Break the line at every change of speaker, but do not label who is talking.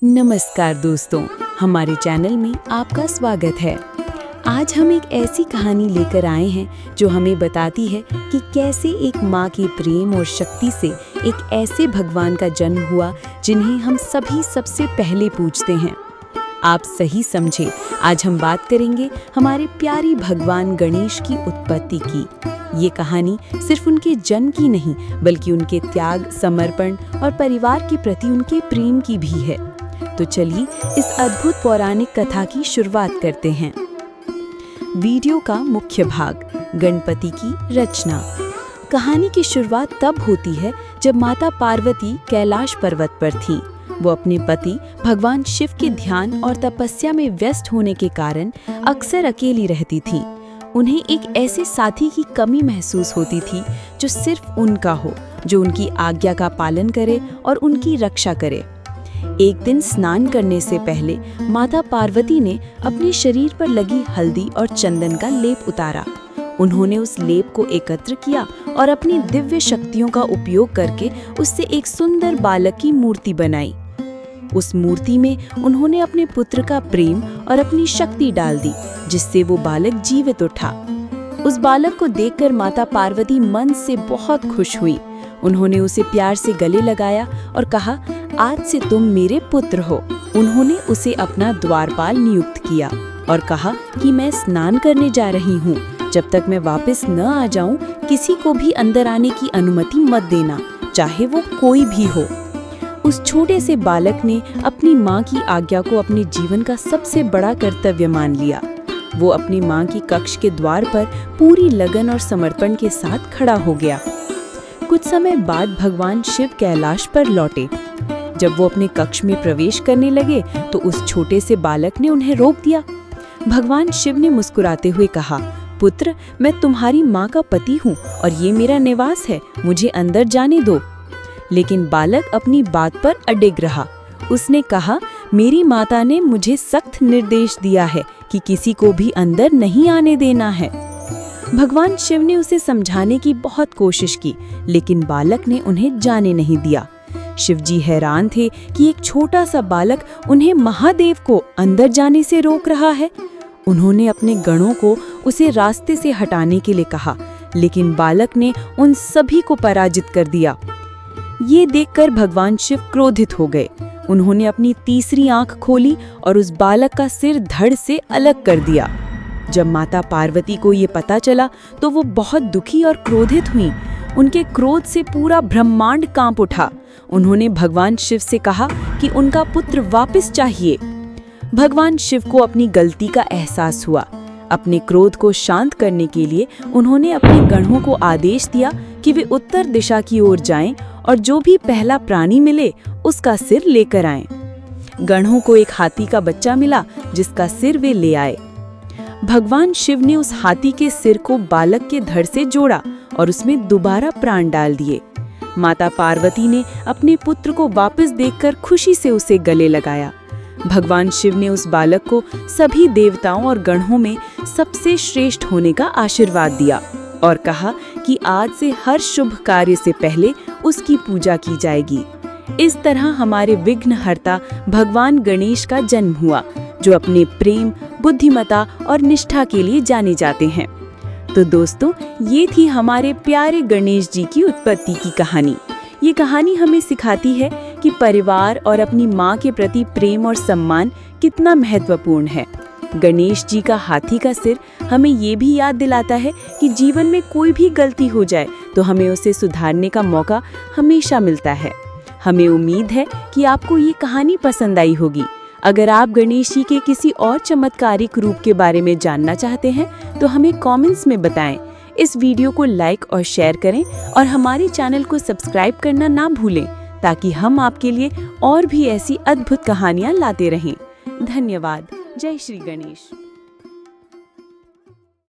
नमस्कार दोस्तों, हमारे चैनल में आपका स्वागत है। आज हम एक ऐसी कहानी लेकर आए हैं जो हमें बताती है कि कैसे एक माँ के प्रेम और शक्ति से एक ऐसे भगवान का जन्म हुआ जिन्हें हम सभी सबसे पहले पूजते हैं। आप सही समझे, आज हम बात करेंगे हमारे प्यारी भगवान गणेश की उत्पत्ति की। ये कहानी सिर्फ उनके जन्म की नहीं, बल्कि उनके त्याग, समर्पण और परिवार के प्रति उनके प्रेम की भी है। तो चलिए इस अद्भुत पौराणिक कथा की शुरुआत करते हैं। वीडियो का मुख्य भाग, गणपति की रचना। कहानी की शुरुआत तब होती है जब माता पार्वती कैलाश पर्वत पर थीं। वो अपने पति भगवान शिव के ध्यान और तपस्या में व्यस्त होने के कारण अक्सर अकेली रहती थीं। उन्हें एक ऐसे साथी की कमी महसूस होती थी जो सिर्फ उनका हो, जो उनकी आज्ञा का पालन करे और उनकी रक्षा करे। एक दिन स्नान करने से पहले माता पार्वती ने अपने शरीर पर लगी हल्दी और चंदन का लेप उतारा। उन्होंने उस लेप को एकत्र किया और अपनी दिव्य शक्तियों का उपयोग करके उससे एक सुंदर बालक की मूर्ति बनाई। उस मूर्ति में उन्होंने अपने पुत्र का प्रेम और अपनी शक्ति डाल दी, जिससे वो बालक जीवित उठा। उस बालक को देखकर माता पार्वती मन से बहुत खुश हुई। उन्होंने उसे प्यार से गले लगाया और कहा, आज से तुम मेरे पुत्र हो। उन्होंने उसे अपना द्वारपाल नियुक्त किया और कहा कि मैं स्नान करने जा रही हूँ। जब तक मैं वापस न आ जाऊँ, किसी को भी अंदर आने की अनुमति मत देना, चाहे वो कोई भी हो। उस छोटे से बालक ने अपनी माँ की आज्ञा को अपने जीवन का सबसे बड़ा कर्तव्य मान लिया। वो अपनी माँ की कक्ष के द्वार पर पूरी लगन और समर्पण के साथ खड़ा हो गया। कुछ समय बाद भगवान शिव कैलाश पर लौटे। जब वो अपने कक्ष में प्रवेश करने लगे तो उस छोटे से बालक ने उन्हें रोक दिया। भगवान शिव ने मुस्कुराते हुए कहा, पुत्र, मैं तुम्हारी माँ का पति हूँ और ये मेरा निवास है, मुझे अंदर जाने दो। लेकिन बालक अपनी बात पर अडिग रहा। उसने कहा, मेरी माता ने मुझे सख्त निर्देश दिया है कि किसी को भी अंदर नहीं आने देना है। भगवान शिव ने उसे समझाने की बहुत कोशिश की, लेकिन बालक ने उन्हें जाने नहीं दिया। शिवजी हैरान थे कि एक छोटा सा बालक उन्हें महादेव को अंदर जाने से रोक रहा है। उन्होंने अपने गणों को उसे रास्ते से हटाने के लिए कहा, लेकिन बालक ने उन सभी को पराजित कर दिया। ये देखकर भगवान शिव क्रोधित हो गए। उन्होंने अपनी तीसरी आंख खोली और उस बालक का सिर धड़ से अलग कर दिया। जब माता पार्वती को ये पता चला तो वो बहुत दुखी और क्रोधित हुईं। उनके क्रोध से पूरा ब्रह्मांड कांप उठा। उन्होंने भगवान शिव से कहा कि उनका पुत्र वापस चाहिए। भगवान शिव को अपनी गलती का एहसास हुआ। अपने क्रोध को शांत करने के लिए उन्होंने अपने गणों को आदेश दिया कि वे उत्तर दिशा की ओर जाएं और जो भी पहला प्राणी मिले उसका सिर लेकर आएं। गणों को एक हाथी का बच्चा मिला जिसका सिर वे ले आए। भगवान शिव ने उस हाथी के सिर को बालक के धड़ से जोड़ा और उसमें दोबारा प्राण डाल दिए। माता पार्वती ने अपने पुत्र को वापस देखकर खुशी से उसे गले लगाया। भगवान शिव ने उस बालक को सभी देवताओं और गणों में सबसे श्रेष्ठ होने का आशीर्वाद दिया और कहा कि आज से हर शुभ कार्य से पहले उसकी पूजा की जाएगी। इस तरह हमारे विघ्नहर्ता भगवान गणेश का जन्म हुआ, जो अपने प्रेम, बुद्धिमता और निष्ठा के लिए जाने जाते हैं। तो दोस्तों, ये थी हमारे प्यारे गणेश जी की उत्पत्ति की कहानी। ये कहानी हमें सिखाती है कि परिवार और अपनी माँ के प्रति प्रेम और सम्मान कितना महत्वपूर्ण है। गणेश जी का हाथी का सिर हमें ये भी याद दिलाता है कि जीवन में कोई भी गलती हो जाए तो हमें उसे सुधारने का मौका हमेशा मिलता है। हमें उम्मीद है कि आपको ये कहानी पसंद आई होगी। अगर आप गणेश जी के किसी और चमत्कारिक रूप के बारे में जानना चाहते हैं तो हमें कमेंट्स में बताएं। इस वीडियो को लाइक और शेयर करें और हमारे चैनल को सब्सक्राइब करना ना भूलें, ताकि हम आपके लिए और भी ऐसी अद्भुत कहानियां लाते रहें। धन्यवाद। जय श्री गणेश।